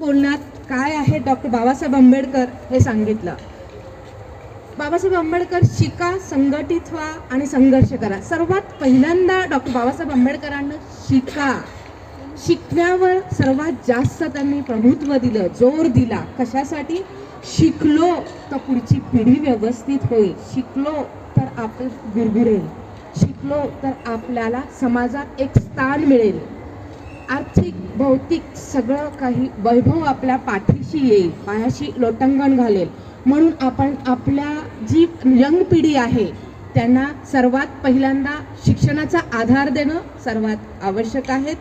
बोलण्यात काय आहे डॉक्टर बाबासाहेब आंबेडकर हे सांगितलं. बाबासाहेब आंबेडकर शिका, संघटित व्हा आणि संघर्ष करा. सर्वात पहिल्यांदा डॉक्टर बाबासाहेब आंबेडकरांना शिकण्यावर सर्वात जास्त त्यांनी प्रभुत्व दिलं, जोर दिला. कशासाठी? शिकलो तर पुढची पिढी व्यवस्थित होईल, शिकलो तर आपण गुरगुरेल, शिकलो तर आपल्याला समाजात एक स्थान मिळेल, आर्थिक भौतिक सगळं काही वैभव आपल्या पाठीशी येईल, पायाशी लोटंगण घालेल. म्हणून आपण आपल्या जी यंग पिढी आहे त्यांना सर्वात पहिल्यांदा शिक्षणाचा आधार देणं सर्वात आवश्यक आहे.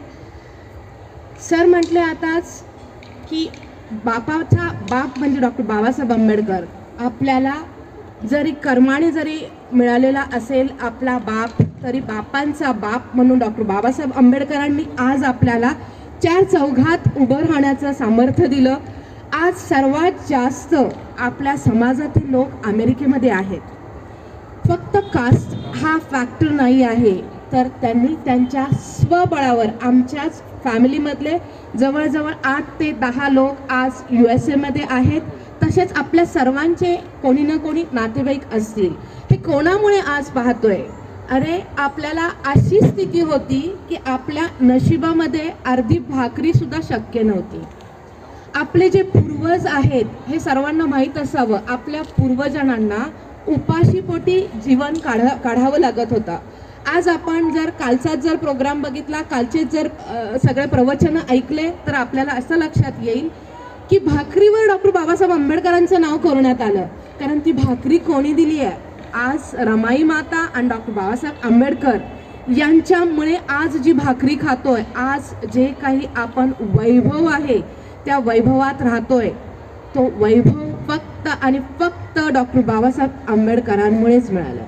सर म्हटले आताच की बापाचा बाप म्हणजे डॉक्टर बाबासाहेब आंबेडकर. आपल्याला जरी कर्माने जरी मिळालेला असेल आपला बाप, तरी बापांचा बाप म्हणून डॉक्टर बाबासाहेब आंबेडकरांनी आज आपल्याला चार चौघात उभं राहण्याचं सामर्थ्य दिलं. आज सर्वात जास्त आपल्या समाजातील लोक अमेरिकेमध्ये आहेत. फक्त कास्ट हा फॅक्टर नाही आहे, तर त्यांनी त्यांच्या स्वबळावर आमच्याच फॅमिलीमधले जवळजवळ 8 ते 10 लोक आज USA मध्ये आहेत. तसेच आपल्या सर्वांचे कोणी ना कोणी नातेवाईक असतील. हे कोणामुळे आज पाहतोय? अरे आपल्याला अशी स्थिती होती की आपल्या नशिबामध्ये अर्धी भाकरी सुद्धा शक्य नव्हती. आपले जे पूर्वज आहेत हे सर्वांना माहीत असावं, आपल्या पूर्वजांना उपाशीपोटी जीवन काढावं लागत होतं. आज आपण जर कालचाच जर प्रोग्राम बघितला, कालचे जर सगळे प्रवचन ऐकले, तर आपल्याला असं लक्षात येईल की भाकरीवर डॉक्टर बाबासाहेब आंबेडकरांचं नाव करण्यात आलं. कारण ती भाकरी कोणी दिली आहे? आज रमाई माता आणि डॉक्टर बाबासाहेब आंबेडकर यांच्यामुळे आज जी भाकरी खातोय, आज जे काही आपण वैभव आहे त्या वैभवात राहतोय, तो वैभव फक्त आणि फक्त डॉक्टर बाबासाहेब आंबेडकरांमुळेच मिळालं.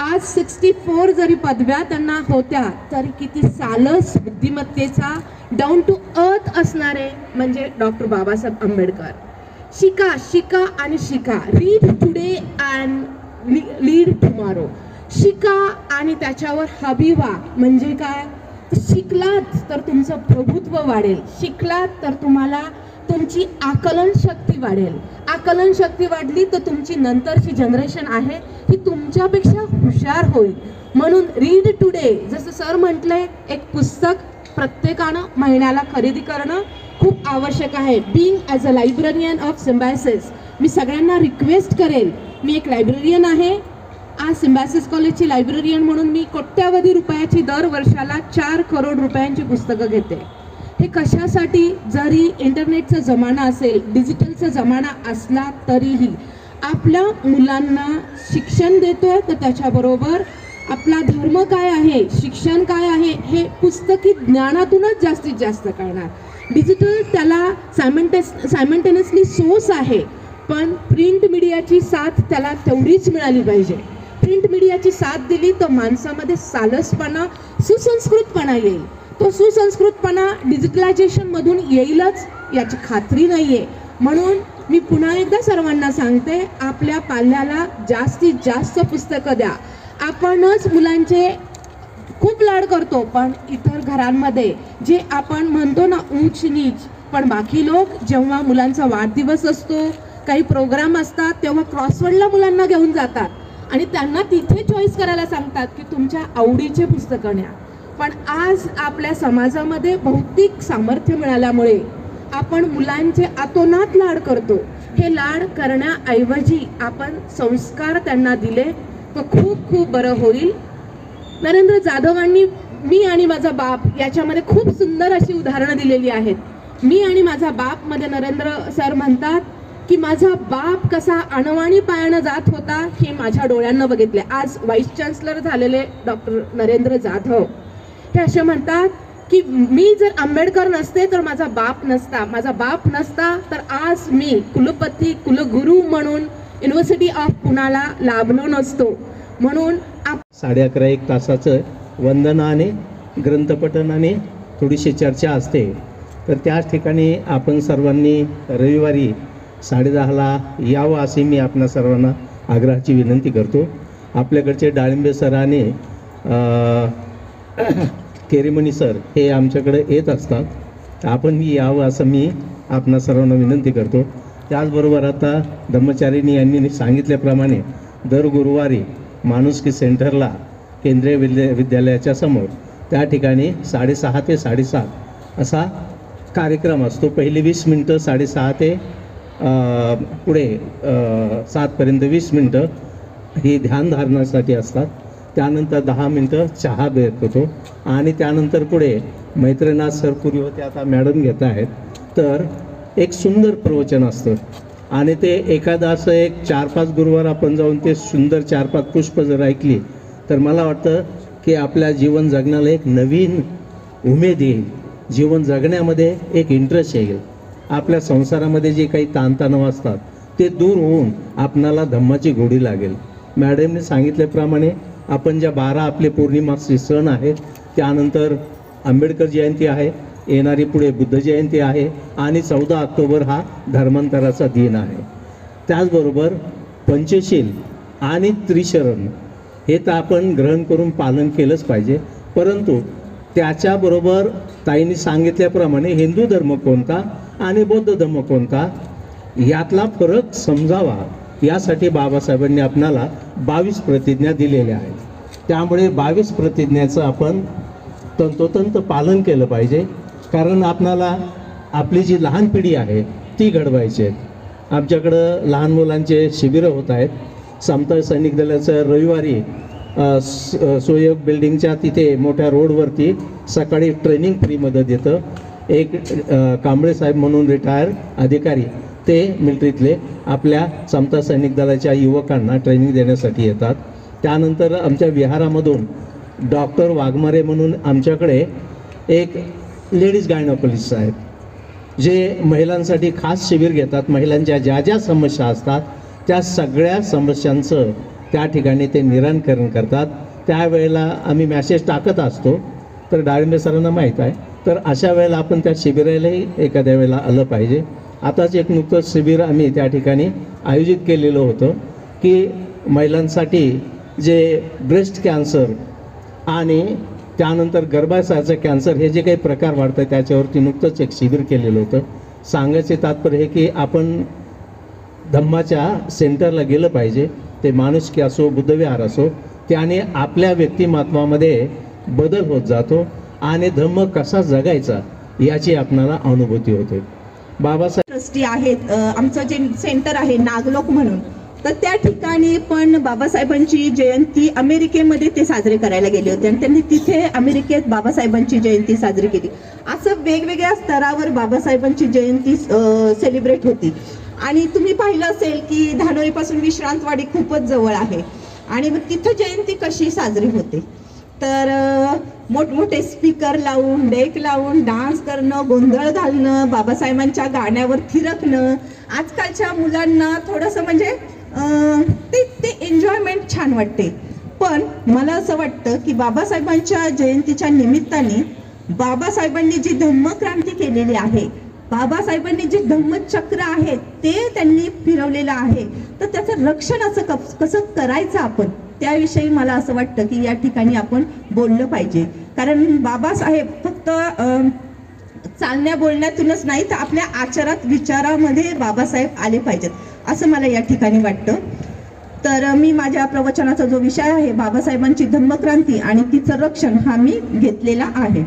आज 64 जरी पदव्या त्यांना होत्या, तरी किती सालस बुद्धिमत्तेचा डाऊन टू अर्थ असणारे म्हणजे डॉक्टर बाबासाहेब आंबेडकर. शिका, शिका आणि शिका. Read today and lead tomorrow. शिका आणि त्याच्यावर हवी व्हा. म्हणजे काय? शिकलात तर तुमचं प्रभुत्व वाढेल, शिकलात तर तुम्हाला तुमची आकलन शक्ती वाढेल, आकलन शक्ती वाढली तर तुमची नंतरची जनरेशन आहे ही तुमच्यापेक्षा हुशार होईल. म्हणून रीड टुडे, जसं सर म्हटलंय, एक पुस्तक प्रत्येकानं महिन्याला खरेदी करणं खूप आवश्यक आहे. Being as a librarian of Symbiosis, मी सगळ्यांना रिक्वेस्ट करेल, मी एक लायब्ररियन आहे. आज सिम्बायसिस कॉलेजची लायब्ररियन म्हणून मी कोट्यावधी रुपयाची दर वर्षाला 4 करोड रुपयांची पुस्तकं घेते. हे कशासाठी? जरी इंटरनेटचा जमाना असेल, डिजिटलचा जमाना असला तरीही आपल्या मुलांना शिक्षण देतोय, तर त्याच्याबरोबर आपला धर्म काय आहे, शिक्षण काय आहे, हे पुस्तकी ज्ञानातूनच जास्तीत जास्त कळणार. डिजिटल त्याला सायमल्टेनियसली सोर्स आहे, पण प्रिंट मीडियाची साथ त्याला तेवढीच मिळाली पाहिजे. प्रिंट मीडियाची साथ दिली तर माणसामध्ये सालसपणा, सुसंस्कृतपणा येईल. तो सुसंस्कृतपणा डिजिटलायझेशनमधून येईलच याची खात्री नाही आहे. म्हणून मी पुन्हा एकदा सर्वांना सांगते, आपल्या पाल्याला जास्तीत जास्त पुस्तकं द्या. आपणच मुलांचे खूप लाड करतो, पण इतर घरांमध्ये जे आपण म्हणतो ना ऊंच नीच, पण बाकी लोक जेव्हा मुलांचा वाढदिवस असतो, काही प्रोग्राम असतात, तेव्हा क्रॉसवर्डला मुलांना घेऊन जातात आणि त्यांना तिथे चॉईस करायला सांगतात की तुमच्या आवडीचे पुस्तकं न्या. पण आज आपल्या समाजामध्ये भौतिक सामर्थ्य मिळाल्यामुळे आपण मुलांचे आतोनात लाड करतो. हे लाड करण्याऐवजी आपण संस्कार त्यांना दिले तर खूप खूप बरं होईल. नरेंद्र जाधवांनी मी आणि माझा बाप याच्यामध्ये खूप सुंदर अशी उदाहरणं दिलेली आहेत. मी आणि माझा बाप मध्ये नरेंद्र सर म्हणतात की माझा बाप कसा अणवाणी पायानं जात होता हे माझ्या डोळ्यांना बघितले. आज व्हाईस चान्सलर झालेले डॉक्टर नरेंद्र जाधव हे असे म्हणतात की मी जर आंबेडकर नसते तर माझा बाप नसता, माझा बाप नसता तर आज मी कुलपती कुलगुरू म्हणून युनिव्हर्सिटी ऑफ पुण्याला लाभलो नसतो. म्हणून 11.5 तासाचं वंदनाने ग्रंथपठनाने थोडीशी चर्चा असते. तर त्याच ठिकाणी आपण सर्वांनी रविवारी 10:30ला यावं असे मी आपणा सर्वांना आग्रहाची विनंती करतो. आपल्याकडचे डाळिंबे सराने केरीमणी सर हे आमच्याकडे येत असतात, आपणही यावं असं मी आपणा सर्वांना विनंती करतो. त्याचबरोबर आता धम्मचारिणी यांनी सांगितल्याप्रमाणे दर गुरुवारी माणुसकी सेंटरला केंद्रीय विद्यालयाच्या समोर त्या ठिकाणी 6:30 ते 7:30 असा कार्यक्रम असतो. पहिली 20 मिनटं 6:30 ते पुढे 7पर्यंत 20 मिनटं ही ध्यानधारणासाठी असतात. त्यानंतर 10 मिनटं चहा ब्रेक होतो आणि त्यानंतर पुढे मैत्रीनाथ सर पूर्वी होते, आता मॅडम घेत आहेत. तर एक सुंदर प्रवचन असतं आणि ते एखादा असं एक 4-5 गुरुवार आपण जाऊन ते सुंदर 4-5 पुष्प जर ऐकली तर मला वाटतं की आपल्या जीवन जगण्याला एक नवीन उमेद येईल, जीवन जगण्यामध्ये एक इंटरेस्ट येईल. आपल्या संसारामध्ये जे काही ताणतणाव असतात ते दूर होऊन आपणाला धम्माची गोडी लागेल. मॅडमने सांगितल्याप्रमाणे आपण ज्या 12 आपले पौर्णिमाचे सण आहेत, त्यानंतर आंबेडकर जयंती आहे, येणारी पुढे बुद्ध जयंती आहे आणि 14 ऑक्टोबर हा धर्मांतराचा दिन आहे. त्याचबरोबर पंचशील आणि त्रिशरण हे तर आपण ग्रहण करून पालन केलंच पाहिजे. परंतु त्याच्याबरोबर ताईंनी सांगितल्याप्रमाणे हिंदू धर्म कोणता आणि बौद्ध धर्म कोणता यातला फरक समजावा, यासाठी बाबासाहेबांनी आपणाला 22 प्रतिज्ञा दिलेल्या आहेत. त्यामुळे 22 प्रतिज्ञाचं आपण तंतोतंत पालन केलं पाहिजे, कारण आपणाला आपली जी लहान पिढी आहे ती घडवायची आहे. आमच्याकडं लहान मुलांचे शिबिरं होत आहेत. समता सैनिक दलाचं रविवारी सोयब बिल्डिंगच्या तिथे मोठ्या रोडवरती सकाळी ट्रेनिंग फ्रीमध्ये देतं. एक कांबळे साहेब म्हणून रिटायर अधिकारी ते मिलिटरीतले आपल्या समता सैनिक दलाच्या युवकांना ट्रेनिंग देण्यासाठी येतात. त्यानंतर आमच्या विहारामधून डॉक्टर वाघमारे म्हणून आमच्याकडे एक लेडीज गायनोकॉलॉजिस्ट आहेत, जे महिलांसाठी खास शिबिर घेतात. महिलांच्या ज्या ज्या समस्या असतात त्या सगळ्या समस्यांचं त्या ठिकाणी ते निराकरण करतात. त्यावेळेला आम्ही मॅसेज टाकत असतो, तर डाळिंबे सरांना माहीत आहे. तर अशा वेळेला आपण त्या शिबिरालाही एखाद्या वेळेला आलं पाहिजे. आताच एक नुकतं शिबिर आम्ही त्या ठिकाणी आयोजित केलेलं होतं की महिलांसाठी जे ब्रेस्ट कॅन्सर आणि त्यानंतर गर्भाशयाचं कॅन्सर हे जे काही प्रकार वाढतं त्याच्यावरती नुकतंच एक शिबिर केलेलं होतं. सांगायचे तात्पर्य हे की आपण धम्माच्या सेंटरला गेलं पाहिजे. ते माणुसकी असो, बुद्धविहार असो, त्याने आपल्या व्यक्तिमत्वामध्ये बदल होत जातो आणि धम्म कसा जगायचा याची आपणाला अनुभूती होते. बाबासाहेब ट्रस्टी आहेत, आमचं जे सेंटर आहे नागलोक म्हणून, तर त्या ठिकाणी पण बाबासाहेबांची जयंती अमेरिकेमध्ये ते साजरे करायला गेले होते आणि त्यांनी तिथे अमेरिकेत बाबासाहेबांची जयंती साजरी केली. असं वेगवेगळ्या स्तरावर बाबासाहेबांची जयंती सेलिब्रेट होती. आणि तुम्ही पाहिलं असेल की धानोरीपासून विश्रांतवाडी खूपच जवळ आहे आणि मग तिथं जयंती कशी साजरी होते, तर मोठमोठे स्पीकर लावून, डेक लावून डान्स करणं, गोंधळ घालणं, बाबासाहेबांच्या गाण्यावर थिरकणं. आजकालच्या मुलांना थोडंसं म्हणजे ते एन्जॉयमेंट छान वाटते. पण मला असं वाटतं की बाबासाहेबांच्या जयंतीच्या निमित्ताने बाबासाहेबांनी जी धम्मक्रांती केलेली आहे, बाबासाहेबांनी जे धम्मचक्र आहे ते त्यांनी फिरवलेलं आहे, तर त्याचं रक्षण असं कसं करायचं आपण, त्याविषयी मला असं वाटतं की या ठिकाणी आपण बोललं पाहिजे. कारण बाबासाहेब फक्त चालण्या बोलण्यातूनच नाही तर आपल्या आचारात विचारामध्ये बाबासाहेब आले पाहिजेत असं मला या ठिकाणी वाटतं. तर मी माझ्या प्रवचनाचा जो विषय आहे बाबासाहेबांची धम्मक्रांती आणि तिचं रक्षण हा मी घेतलेला आहे.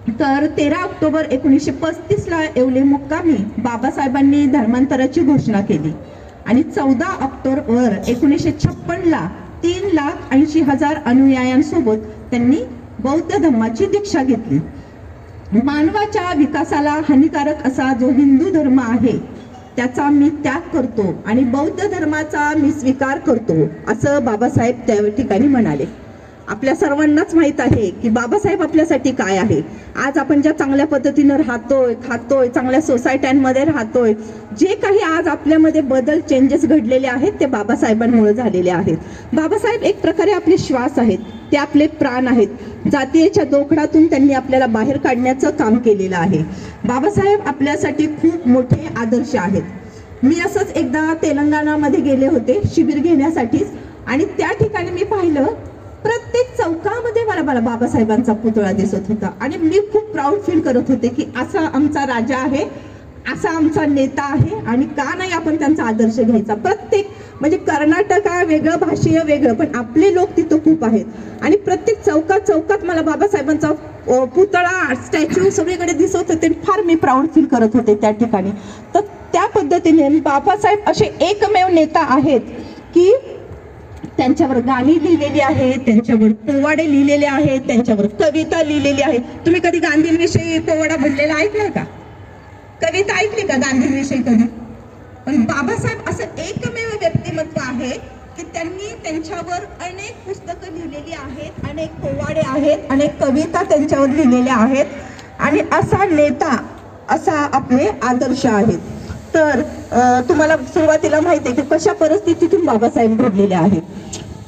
तर 13 ऑक्टोबर 1935 येवले मुक्कामी बाबासाहेबांनी धर्मांतराची घोषणा केली आणि 14 ऑक्टोबर 1956 3,80,000 अनुयायांसोबत त्यांनी बौद्ध धर्माची दीक्षा घेतली. मानवाच्या विकासाला हानिकारक असा जो हिंदू धर्म आहे त्याचा मी त्याग करतो आणि बौद्ध धर्माचा मी स्वीकार करतो असं बाबासाहेब त्या ठिकाणी म्हणाले. आपल्या सर्वांनाच माहित आहे की बाबासाहेब आपल्यासाठी काय आहे. आज आपण ज्या चांगल्या पद्धतीनं राहतोय, खातोय, चांगल्या सोसायट्यांमध्ये राहतोय, जे काही आज आपल्यामध्ये बदल चेंजेस घडलेले आहेत ते बाबासाहेबांमुळे झालेले आहेत. बाबासाहेब एक प्रकारे आपले श्वास आहेत, ते आपले प्राण आहेत. जातीयेच्या दोखडातून त्यांनी आपल्याला बाहेर काढण्याचं काम केलेलं आहे. बाबासाहेब आपल्यासाठी खूप मोठे आदर्श आहेत. मी असंच एकदा तेलंगणामध्ये गेले होते शिबिर घेण्यासाठीच आणि त्या ठिकाणी मी पाहिलं प्रत्येक चौकामध्ये मला बाबासाहेबांचा पुतळा दिसत होता आणि मी खूप प्राऊड फील करत होते की असा आमचा राजा आहे असा आमचा नेता आहे आणि का नाही आपण त्यांचा आदर्श घ्यायचा. प्रत्येक म्हणजे कर्नाटक वेगळं, भाषीय वेगळं, पण आपले लोक तिथं खूप आहेत आणि प्रत्येक चौकात चौकात मला बाबासाहेबांचा पुतळा, स्टॅच्यू सगळीकडे दिसत होते. फार मी प्राऊड फील करत होते त्या ठिकाणी. तर त्या पद्धतीने बाबासाहेब असे एकमेव नेता आहेत की त्यांच्यावर गाणी लिहिलेली आहेत, त्यांच्यावर पोवाडे लिहिलेले आहेत, त्यांच्यावर कविता लिहिलेली आहे. तुम्ही कधी गांधींविषयी पोवाडा म्हणलेला ऐकलाय का? कविता ऐकली का गांधींविषयी कधी? पण बाबासाहेब असं एकमेव व्यक्तिमत्व आहे की त्यांनी त्यांच्यावर अनेक पुस्तकं लिहिलेली आहेत, अनेक पोवाडे आहेत, अनेक कविता त्यांच्यावर लिहिलेल्या आहेत आणि असा नेता, असा आपले आदर्श आहेत. तर तुम्हाला सुरुवातीला माहिती आहे की कशा परिस्थितीतून बाबासाहेब घडलेले आहेत.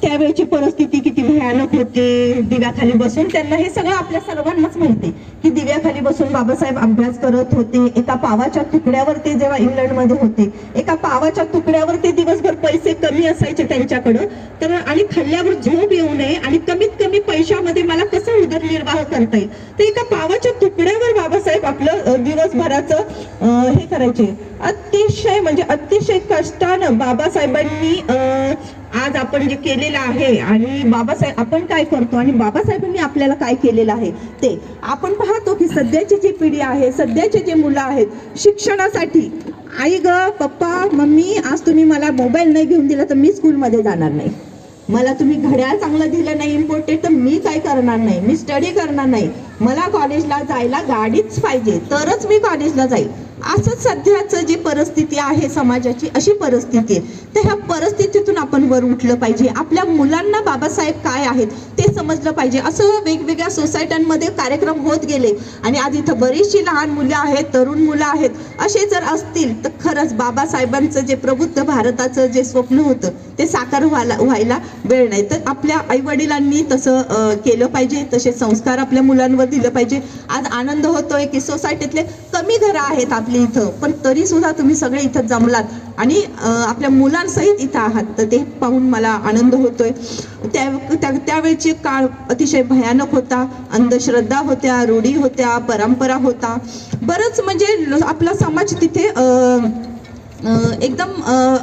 त्यावेळची परिस्थिती किती भयानक होती. दिव्याखाली बसून, त्यांना हे सगळं आपल्या सर्वांनाच माहिती आहे की दिव्याखाली बसून बाबासाहेब अभ्यास करत होते. एका पावाच्या तुकड्यावर ते जेव्हा इंग्लंडमध्ये होते, एका पावाच्या तुकड्यावर ते दिवसभर पैसे कमी असायचे त्यांच्याकडं, तर आणि खाल्ल्यावर झोप येऊ नये आणि कमीत कमी पैशामध्ये मला कसं उदरनिर्वाह करता येईल, तर एका पावाच्या तुकड्यावर बाबासाहेब आपलं दिवसभराचं हे करायचे. अतिशय म्हणजे अतिशय कष्टानं बाबासाहेबांनी आज आपण जे केलेलं आहे आणि बाबासाहेब आपण काय करतो आणि बाबासाहेबांनी आपल्याला काय केलेलं आहे ते आपण पाहतो की सध्याची जी पिढी आहे, सध्याचे जे मुलं आहेत शिक्षणासाठी, आई ग पप्पा मम्मी आज तुम्ही मला मोबाईल नाही घेऊन दिला तर मी स्कूलमध्ये जाणार नाही, मला तुम्ही घड्याळ चांगलं दिलं नाही इम्पॉर्टंट तर मी काय करणार नाही, मी स्टडी करणार नाही, मला कॉलेजला जायला गाडीच पाहिजे तरच मी कॉलेजला जाईल. असं सध्याचं जी परिस्थिती आहे समाजाची, अशी परिस्थिती आहे. तर ह्या परिस्थितीतून आपण वर उठलं पाहिजे. आपल्या मुलांना बाबासाहेब काय आहेत ते समजलं पाहिजे. असं वेगवेगळ्या सोसायट्यांमध्ये कार्यक्रम होत गेले आणि आज इथं बरीचशी लहान मुलं आहेत, तरुण मुलं आहेत. असे जर असतील तर खरंच बाबासाहेबांचं जे प्रबुद्ध भारताचं जे स्वप्न होतं ते साकार व्हायला वेळ नाही. तर आपल्या आईवडिलांनी तसं केलं पाहिजे, तसे संस्कार आपल्या मुलांवर दिलं पाहिजे. आज आनंद होतोय की सोसायटीतले कमी घरं आहेत आपली इथं, पण तरी सुद्धा तुम्ही सगळे इथं जमलात आणि आपल्या मुलांसहित इथं आहात, तर ते पाहून मला आनंद होतोय. त्यावेळची काळ अतिशय भयानक होता. अंधश्रद्धा होत्या, रूढी होत्या, परंपरा होता. बरंच म्हणजे आपला समाज तिथे एकदम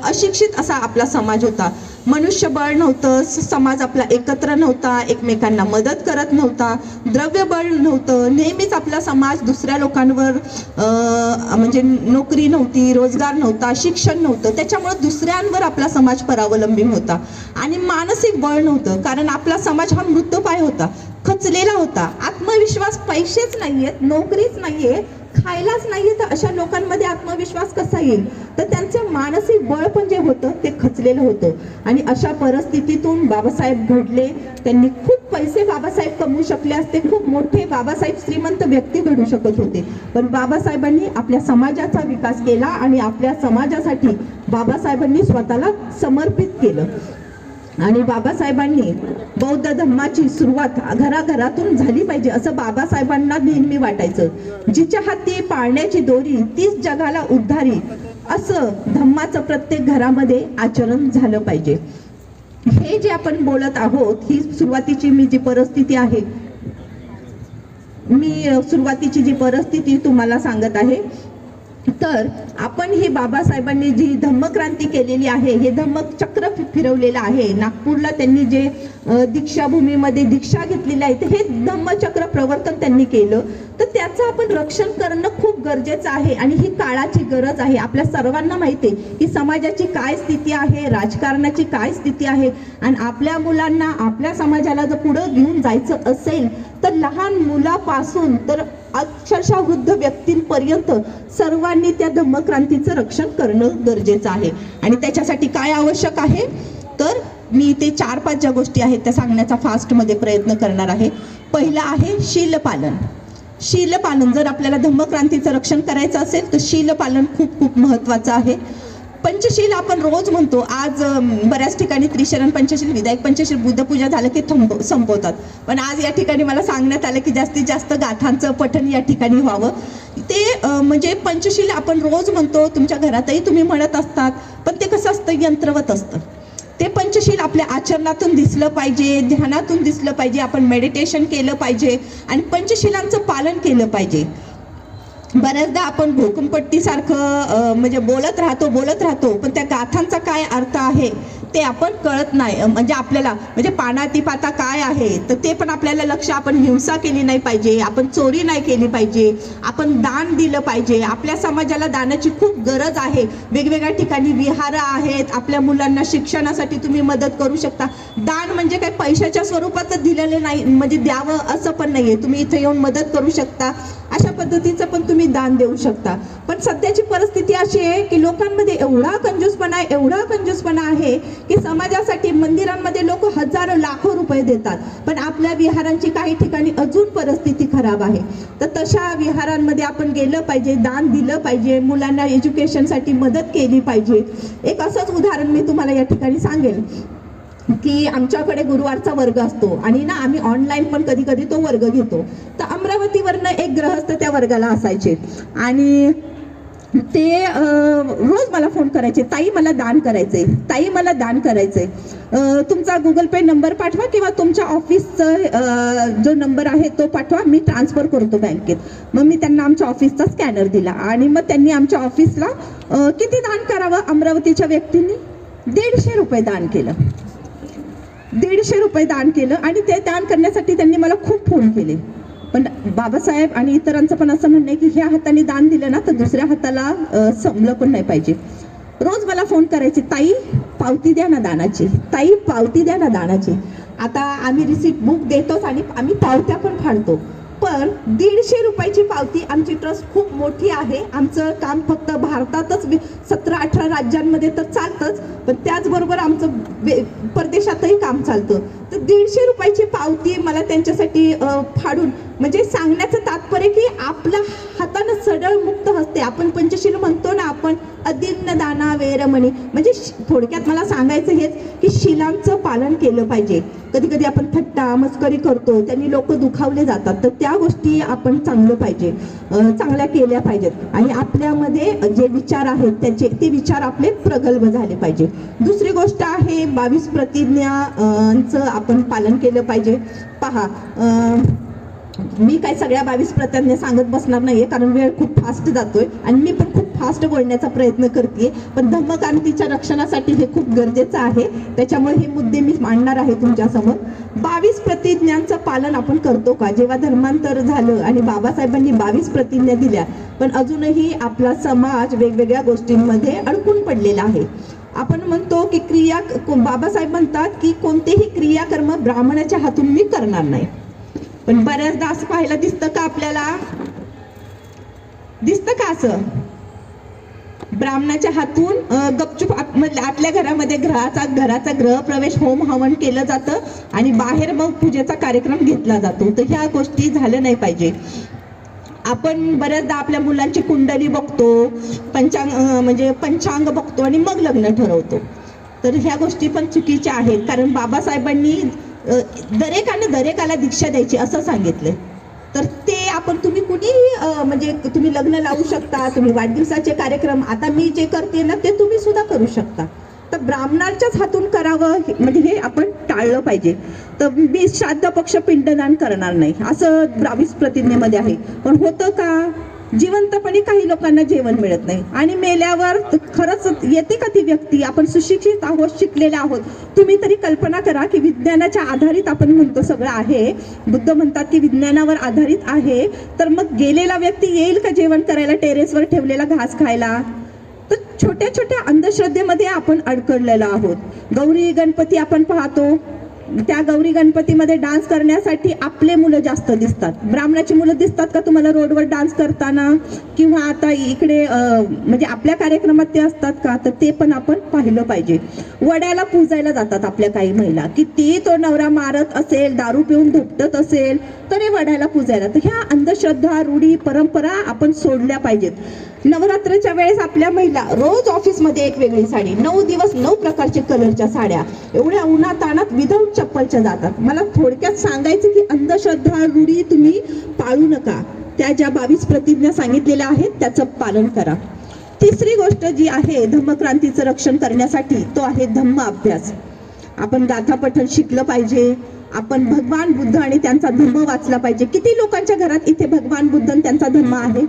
अशिक्षित असा आपला समाज होता. मनुष्यबळ नव्हतं, समाज आपला एकत्र नव्हता, एकमेकांना मदत करत नव्हता, द्रव्यबळ नव्हतं. नेहमीच आपला समाज दुसऱ्या लोकांवर म्हणजे नोकरी नव्हती, रोजगार नव्हता, शिक्षण नव्हतं, त्याच्यामुळे दुसऱ्यांवर आपला समाज परावलंबी होता. आणि मानसिक बळ नव्हतं, कारण आपला समाज हा मृतपाय होता, खचलेला होता. आत्मविश्वास, पैसेच नाहीयेत, नोकरीच नाहीये, खायलाच नाहीये, तर अशा लोकांमध्ये आत्मविश्वास कसा येईल? तर त्यांचं मानसिक बळ पण जे होतं ते खचलेलं होतं. आणि अशा परिस्थितीतून बाबासाहेब घडले. त्यांनी खूप पैसे बाबासाहेब कमवू शकले असते, खूप मोठे बाबासाहेब श्रीमंत व्यक्ती घडू शकत होते, पण बाबासाहेबांनी आपल्या समाजाचा विकास केला आणि आपल्या समाजासाठी बाबासाहेबांनी स्वतःला समर्पित केलं. आणि बाबासाहेबांनी बौद्ध धम्माची सुरुवात घराघरातून झाली पाहिजे असं बाबासाहेबांना नेहमी वाटायचं. जिच्या हाती पाळण्याची दोरी तीच जगाला उद्धारी, असं धम्माचं प्रत्येक घरामध्ये आचरण झालं पाहिजे. हे जे आपण बोलत आहोत, ही सुरुवातीची मी जी परिस्थिती आहे, मी सुरुवातीची जी परिस्थिती तुम्हाला सांगत आहे. तर आपण ही बाबासाहेबांनी जी धम्मक्रांती केलेली आहे, हे धम्मचक्र फिरवलेलं आहे. नागपूरला त्यांनी जे दीक्षाभूमीमध्ये दीक्षा घेतलेली आहे, हे धम्मचक्र प्रवर्तन त्यांनी केलं. तर त्याचं आपण रक्षण करणं खूप गरजेचं आहे आणि ही काळाची गरज आहे. आपल्या सर्वांना माहिती आहे की समाजाची काय स्थिती आहे, राजकारणाची काय स्थिती आहे, आणि आपल्या मुलांना, आपल्या समाजाला जर पुढं घेऊन जायचं असेल तर लहान मुलापासून तर अक्षरशः वृद्ध व्यक्तींपर्यंत सर्वांनी त्या धम्मक्रांतीचं रक्षण करणं गरजेचं आहे. आणि त्याच्यासाठी काय आवश्यक आहे, तर मी ते 4-5 ज्या गोष्टी आहेत त्या सांगण्याचा फास्टमध्ये प्रयत्न करणार आहे. पहिलं आहे शीलपालन. शीलपालन, जर आपल्याला धम्मक्रांतीचं रक्षण करायचं असेल तर शीलपालन खूप खूप महत्त्वाचं आहे. पंचशील आपण रोज म्हणतो. आज बऱ्याच ठिकाणी त्रिशरण पंचशील, विधायक पंचशील, बुद्धपूजा झालं की संपवतात, पण आज या ठिकाणी मला सांगण्यात आलं की जास्तीत जास्त गाथांचं पठण या ठिकाणी व्हावं. ते म्हणजे पंचशील आपण रोज म्हणतो, तुमच्या घरातही तुम्ही म्हणत असतात, पण ते कसं असतं, यंत्रवत असतं. ते पंचशील आपल्या आचरणातून दिसलं पाहिजे, ध्यानातून दिसलं पाहिजे, आपण मेडिटेशन केलं पाहिजे आणि पंचशिलांचं पालन केलं पाहिजे. बऱ्याचदा आपण भोकंपट्टीसारखं म्हणजे बोलत राहतो पण त्या गाथांचा काय अर्थ आहे ते आपण कळत नाही. म्हणजे आपल्याला म्हणजे पानातिपाता काय आहे तर ते पण आपल्याला लक्ष, आपण हिंसा केली नाही पाहिजे, आपण चोरी नाही केली पाहिजे, आपण दान दिलं पाहिजे. आपल्या समाजाला दानाची खूप गरज आहे. वेगवेगळ्या ठिकाणी विहार आहेत, आपल्या मुलांना शिक्षणासाठी तुम्ही मदत करू शकता. दान म्हणजे काय पैशाच्या स्वरूपात दिलेलं नाही, म्हणजे द्यावं असं पण नाहीये. तुम्ही इथे येऊन मदत करू शकता, अशा पद्धतीचं पण तुम्ही दान देऊ शकता. पण सध्याची परिस्थिती अशी आहे की लोकांमध्ये एवढा कंजूसपणा आहे की समाजासाठी मंदिरांमध्ये लोक हजारो लाखो रुपये देतात, पण आपल्या विहारांची काही ठिकाणी अजून परिस्थिती खराब आहे. तर तशा विहारांमध्ये आपण गेलं पाहिजे, दान दिलं पाहिजे, मुलांना एज्युकेशनसाठी मदत केली पाहिजे. एक असंच उदाहरण मी तुम्हाला या ठिकाणी सांगेल की आमच्याकडे गुरुवारचा वर्ग असतो आणि ना आम्ही ऑनलाईन पण कधी कधी तो वर्ग घेतो. तर अमरावतीवरनं एक ग्रहस्थ त्या वर्गाला असायचे आणि ते रोज मला फोन करायचे, ताई मला दान करायचंय, तुमचा गुगल पे नंबर पाठवा किंवा तुमच्या ऑफिसचा जो नंबर आहे तो पाठवा, मी ट्रान्सफर करतो बँकेत. मग मी त्यांना आमच्या ऑफिसचा स्कॅनर दिला आणि मग त्यांनी आमच्या ऑफिसला किती दान करावं, अमरावतीच्या व्यक्तींनी 150 रुपये दान केलं. 150 रुपये दान केलं आणि ते दान करण्यासाठी त्यांनी मला खूप फोन केले. पण बाबासाहेब आणि इतरांचं पण असं म्हणणं आहे की ह्या हाताने दान दिलं ना तर दुसऱ्या हाताला संभलं पण नाही पाहिजे. रोज मला फोन करायचे, ताई पावती द्या ना दानाची. आता आम्ही रिसिप्ट बुक देतोच आणि आम्ही पावत्या पण फाडतो, पण 150 रुपयाची पावती. आमची ट्रस्ट खूप मोठी आहे, आमचं काम फक्त भारतातच 17-18 राज्यांमध्ये तर चालतंच, पण त्याचबरोबर आमचं परदेशातही काम चालतं. तर 150 रुपयाची पावती मला त्यांच्यासाठी फाडून, म्हणजे सांगण्याचं तात्पर्य की आपल्या हातानं सडळ मुक्त हस्ते, आपण पंचशील म्हणतो ना आपण, अदिन्न दाना वेरमणी, म्हणजे थोडक्यात मला सांगायचं हेच की शिलांचं पालन केलं पाहिजे. कधी कधी आपण थट्टा मस्करी करतो, त्यांनी लोक दुखावले जातात, तर त्या गोष्टी आपण चांगल्या केल्या पाहिजेत आणि आपल्यामध्ये जे विचार आहेत ते विचार आपले प्रगल्भ झाले पाहिजे. दुसरी गोष्ट आहे 22 प्रतिज्ञांचं आपण पालन केलं पाहिजे. पहा, मी काय सगळ्या 22 प्रतिज्ञा सांगत बसणार नाहीये कारण वेळ खूप फास्ट जातोय आणि मी पण खूप फास्ट बोलण्याचा प्रयत्न करते, पण धम्मक्रांतीच्या रक्षणासाठी हे खूप गरजेचं आहे, त्याच्यामुळे हे मुद्दे मी मांडणार आहे तुमच्यासमोर. 22 प्रतिज्ञांचं पालन आपण करतो का? जेव्हा धर्मांतर झालं आणि बाबासाहेबांनी 22 प्रतिज्ञा दिल्या, पण अजूनही आपला समाज वेगवेगळ्या गोष्टींमध्ये अडकून पडलेला आहे. आपण म्हणतो की बाबासाहेब म्हणतात की कोणतेही क्रियाकर्म ब्राह्मणाच्या हातून मी करणार नाही, पण बऱ्याचदा असं पाहायला दिसतं का आपल्याला? दिसतं का असं? ब्राह्मणाच्या हातून गपचूप आपल्या घरामध्ये घराचा गृहप्रवेश होम हवन केलं जातं आणि बाहेर मग पूजेचा कार्यक्रम घेतला जातो. तर ह्या गोष्टी झाल्या नाही पाहिजे. आपण बऱ्याचदा आपल्या मुलांची कुंडली बघतो, पंचांग बघतो आणि मग लग्न ठरवतो. तर ह्या गोष्टी पण चुकीच्या आहेत, कारण बाबासाहेबांनी दरेकाला दीक्षा द्यायची असं सांगितलंय. तर ते आपण तुम्ही कुणीही म्हणजे तुम्ही लग्न लावू शकता, तुम्ही वाढदिवसाचे कार्यक्रम, आता मी जे करते ना ते तुम्ही सुद्धा करू शकता. तर ब्राह्मणाच्याच हातून करावं म्हणजे हे आपण टाळलं पाहिजे. तर मी श्राद्ध पक्ष पिंडदान करणार नाही असं 22 प्रतिज्ञेमध्ये आहे, पण होतं का? जिवंतपणी काही लोकांना जेवण मिळत नाही आणि मेल्यावर खरंच येते का ती व्यक्ती? आपण सुशिक्षित आहोत, शिकलेले आहोत. तुम्ही तरी कल्पना करा की विज्ञानाच्या आधारित आपण म्हणतो सगळं आहे, बुद्ध म्हणतात की विज्ञानावर आधारित आहे, तर मग गेलेला व्यक्ती येईल का जेवण करायला, टेरेसवर ठेवलेला घास खायला? तर छोट्या छोट्या अंधश्रद्धेमध्ये आपण अडकलेलो आहोत. गौरी गणपती आपण पाहतो, त्या गौरी गणपतीमध्ये डान्स करण्यासाठी आपले मुलं जास्त दिसतात. ब्राह्मणाची मुलं दिसतात का तुम्हाला रोडवर डान्स करताना? किंवा आता इकडे म्हणजे आपल्या कार्यक्रमात ते असतात का? तर ते पण आपण पाहिलं पाहिजे. वड्याला पूजायला जातात आपल्या काही महिला, किती तो नवरा मारत असेल, दारू पिऊन धुपटत असेल तरी वड्याला पूजायला. तर ह्या अंधश्रद्धा, रूढी, परंपरा आपण सोडल्या पाहिजेत. नवरात्राच्या वेळेस आपल्या महिला रोज ऑफिसमध्ये एक वेगळी साडी, 9 दिवस 9 प्रकारचे कलरच्या साड्या, एवढ्या उन्हातानात विदाऊट चप्पलच्या जातात. मला थोडक्यात सांगायचं की अंधश्रद्धा, रूढी तुम्ही पाळू नका. त्या ज्या 22 प्रतिज्ञा सांगितलेल्या आहेत त्याचं पालन करा. तिसरी गोष्ट जी आहे धम्मक्रांतीचं रक्षण करण्यासाठी तो आहे धम्म अभ्यास. आपण गाथा पठण शिकलं पाहिजे. आपण भगवान बुद्ध आणि त्यांचा धम्म वाचला पाहिजे. किती लोकांच्या घरात इथे भगवान बुद्ध आणि त्यांचा धम्म आहे?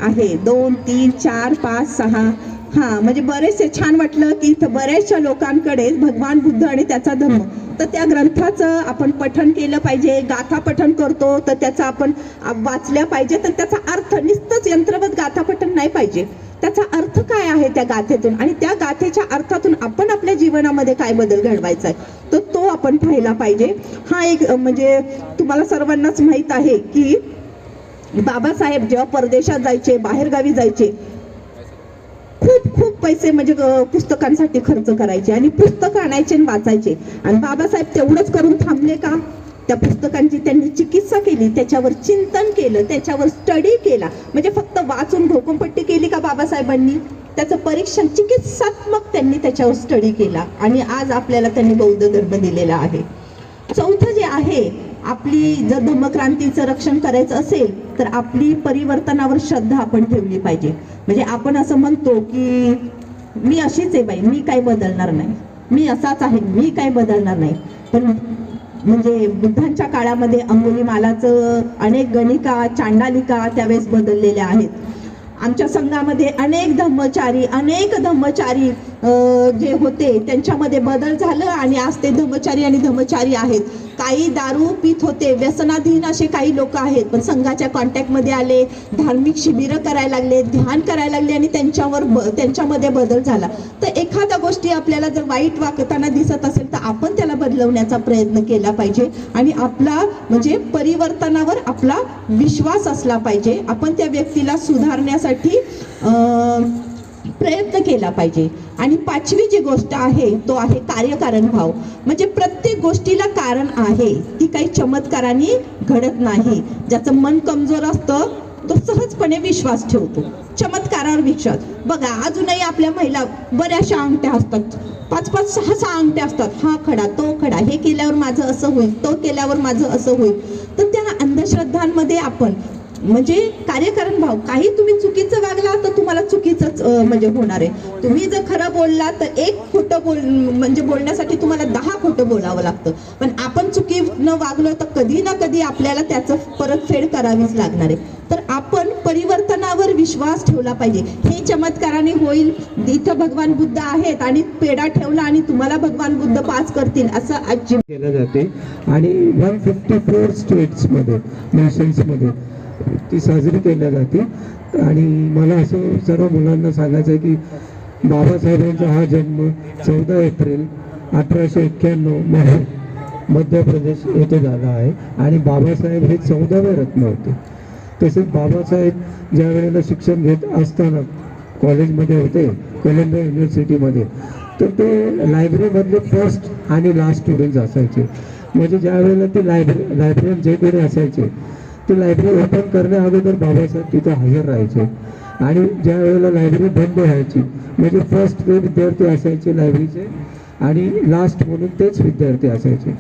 आहे 2, 3, 4, 5, 6 हा म्हणजे बरेचसे छान वाटलं की इथं बऱ्याचशा लोकांकडे भगवान बुद्ध आणि त्याचा धर्म, तर त्या ग्रंथाचं आपण पठण केलं पाहिजे. गाथा पठण करतो तर त्याचं आपण वाचल्या पाहिजे, तर त्याचा अर्थ नुसतंच यंत्रवत गाथा पठण नाही पाहिजे. त्याचा अर्थ काय आहे त्या गाथेतून, आणि त्या गाथेच्या अर्थातून आपण आपल्या जीवनामध्ये काय बदल घडवायचा आहे तर तो आपण पाहिला पाहिजे. हा एक म्हणजे तुम्हाला सर्वांनाच माहीत आहे की बाबासाहेब जेव्हा परदेशात जायचे, बाहेरगावी जायचे, खूप पैसे म्हणजे पुस्तकांसाठी खर्च करायचे आणि पुस्तकं आणायचे आणि वाचायचे. आणि बाबासाहेब तेवढंच करून थांबले का? त्या पुस्तकांची त्यांनी चिकित्सा केली, त्याच्यावर चिंतन केलं, त्याच्यावर स्टडी केला. म्हणजे फक्त वाचून घोकंपट्टी केली का बाबासाहेबांनी? त्याचं परीक्षण चिकित्सात्मक त्यांनी त्याच्यावर स्टडी केला आणि आज आपल्याला त्यांनी बौद्ध धर्म दिलेला आहे. चौथं जे आहे, आपली जर धम्मक्रांतीचं रक्षण करायचं असेल तर आपली परिवर्तनावर श्रद्धा आपण ठेवली पाहिजे. म्हणजे आपण असं म्हणतो की मी अशीच आहे बाई, मी काही बदलणार नाही, मी असाच आहे, मी काही बदलणार नाही. पण म्हणजे बुद्धांच्या काळामध्ये अंगुलीमालाचं अनेक गणिका, चांडालिका त्यावेळेस बदललेल्या आहेत. आमच्या संघामध्ये अनेक धम्मचारी जे होते त्यांच्यामध्ये बदल झालं आणि आज ते धम्मचारी आहेत. काही दारू पित होते, व्यसनाधीन असे काही लोक आहेत, पण संघाच्या कॉन्टॅक्टमध्ये आले, धार्मिक शिबिरं करायला लागले, ध्यान करायला लागले आणि त्यांच्यामध्ये बदल झाला. तर एखाद्या गोष्टी आपल्याला जर वाईट वागताना दिसत असेल तर आपण त्याला बदलवण्याचा प्रयत्न केला पाहिजे आणि आपला म्हणजे परिवर्तनावर आपला विश्वास असला पाहिजे. आपण त्या व्यक्तीला सुधारण्यासाठी प्रयत्न केला पाहिजे. आणि पाचवी जी गोष्ट आहे तो आहे कार्यकारण भाव. म्हणजे प्रत्येक गोष्टीला कारण आहे, ती काही चमत्काराने घडत नाही. ज्याचं मन कमजोर असतं तो सहजपणे विश्वास ठेवतो, चमत्कारावर विश्वास. बघा अजूनही आपल्या महिला बऱ्याचशा अंगठ्या असतात, 5-5, 6-6 अंगठ्या असतात. हा खडा, तो खडा, हे केल्यावर माझं असं होईल, तो केल्यावर माझं असं होईल. तर त्या अंधश्रद्धांमध्ये आपण म्हणजे कार्यकारण भाव, काही तुम्ही चुकीचं वागला तर तुम्हाला चुकीचंच म्हणजे होणार आहे. तुम्ही जर खरं बोलला तर एक खोटं म्हणजे बोलण्यासाठी तुम्हाला 10 खोटं बोलावं लागतं. पण आपण चुकीनं वागलो तर कधी ना कधी आपल्याला त्याचं परतफेड करावीच लागणार आहे. तर आपण परिवर्तनावर विश्वास ठेवला पाहिजे. हे चमत्काराने होईल, इथं भगवान बुद्ध आहेत आणि पेढा ठेवला आणि तुम्हाला भगवान बुद्ध पास करतील असं अजिबात केलं जाते. आणि 154 स्टेट्समध्ये, नेशन्समध्ये ती साजरी केल्या जाते. आणि मला असं सर्व मुलांना सांगायचं आहे की बाबासाहेबांचा हा जन्म 14 एप्रिल 1891 मध्य प्रदेश येथे झाला आहे. आणि बाबासाहेब हे 14वे रत्न होते. तसेच बाबासाहेब ज्या वेळेला शिक्षण घेत असताना कॉलेजमध्ये होते, कोलंबिया युनिव्हर्सिटीमध्ये, तर ते लायब्ररीमधले फर्स्ट आणि लास्ट स्टुडंट्स असायचे. म्हणजे ज्या वेळेला ते लायब्ररीयन जे कोणी असायचे ते लायब्ररी ओपन करण्या अगोदर बाबासाहेब तिथे हजर राहायचे. आणि ज्या वेळेला लायब्ररी बंद व्हायची म्हणजे फर्स्ट ते विद्यार्थी असायचे लायब्ररीचे आणि लास्ट म्हणून तेच विद्यार्थी असायचे.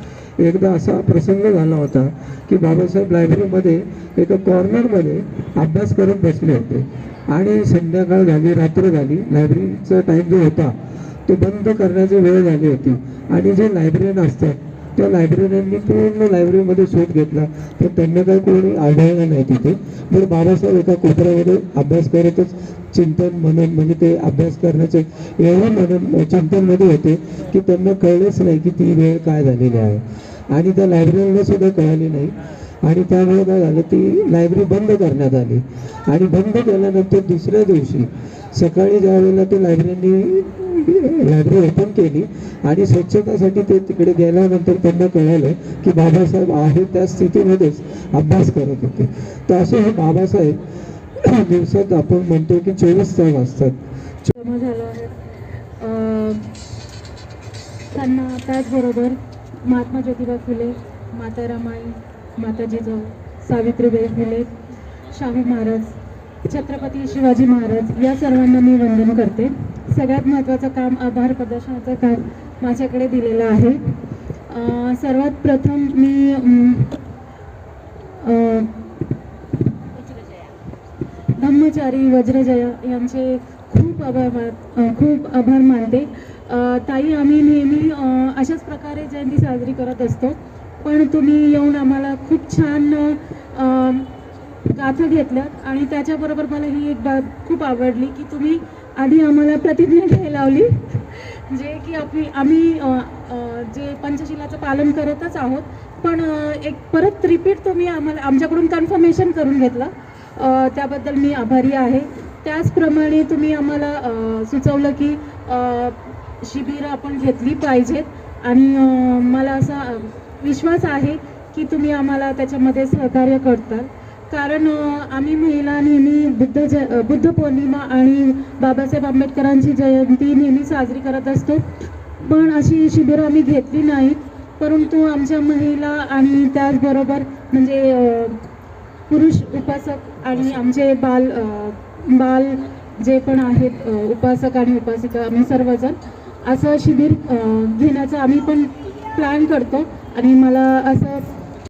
एकदा असा प्रसंग झाला होता की बाबासाहेब लायब्ररीमध्ये एका कॉर्नरमध्ये अभ्यास करत बसले होते आणि संध्याकाळ झाली, रात्र झाली, लायब्ररीचा टाईम जो होता तो बंद करण्याची वेळ झाली होती. आणि जे लायब्ररीयन असतात त्या लायब्ररीयननी पूर्ण लायब्ररीमध्ये शोध घेतला पण त्यांना काही कोणी आढळलं नाही तिथे. मग बाबासाहेब एका कोपऱ्यामध्ये अभ्यास करतच चिंतन मनन म्हणजे ते अभ्यास करण्याचे एवढं मनन चिंतनमध्ये होते की त्यांना कळलेच नाही की ती वेळ काय झालेली आहे. आणि त्या लायब्ररीला सुद्धा कळाली नाही. आणि त्यामुळे काय झालं, ती लायब्ररी बंद करण्यात आली. आणि बंद केल्यानंतर दुसऱ्या दिवशी सकाळी ज्या वेळेला ती लायब्ररी ओपन केली आणि स्वच्छतासाठी ते तिकडे गेल्यानंतर त्यांना कळालं की बाबासाहेब आहे त्या स्थितीमध्येच अभ्यास करत होते. तर असे हे बाबासाहेब दिवसात आपण म्हणतो की 24 तास असतात. जमा झालं आहे. त्यांना त्याचबरोबर महात्मा ज्योतिबा फुले, माता रमाई, माता जिजाऊ, सावित्रीबाई फुले, शाहू महाराज, छत्रपती शिवाजी महाराज या सर्वांना मी वंदन करते. सगळ्यात महत्त्वाचं काम आभार प्रदर्शनाचं काम माझ्याकडे दिलेलं आहे. सर्वात प्रथम मी धम्मचारी वज्रजया यांचे खूप आभार मानते. ताई, आम्ही नेहमी अशाच प्रकारे जयंती साजरी करत असतो, पण तुम्ही येऊन आम्हाला खूप छान गाथा घेतल्यात आणि त्याच्याबरोबर मला ही एक बाब खूप आवडली की तुम्ही आधी आम्हाला प्रतिज्ञा घ्यायला लावली जे की आम्ही जे पंचशिलाचं पालन करतच आहोत, पण एक परत रिपीट तुम्ही आमच्याकडून कन्फर्मेशन करून घेतलं, त्याबद्दल मी आभारी आहे. त्याचप्रमाणे तुम्ही आम्हाला सुचवलं की शिबिरं आपण घेतली पाहिजेत आणि मला असा विश्वास आहे की तुम्ही आम्हाला त्याच्यामध्ये सहकार्य करताल, कारण आम्ही महिला नेहमी बुद्ध पौर्णिमा आणि बाबासाहेब आंबेडकरांची जयंती नेहमी साजरी करत असतो, पण अशी शिबिरं आम्ही घेतली नाहीत. परंतु आमच्या महिला आणि त्याचबरोबर म्हणजे पुरुष उपासक आणि आमचे बाल जे पण आहेत उपासक आणि उपासिका, आम्ही सर्वजण असं शिबिर घेण्याचं आम्ही पण प्लॅन करतो आणि मला असं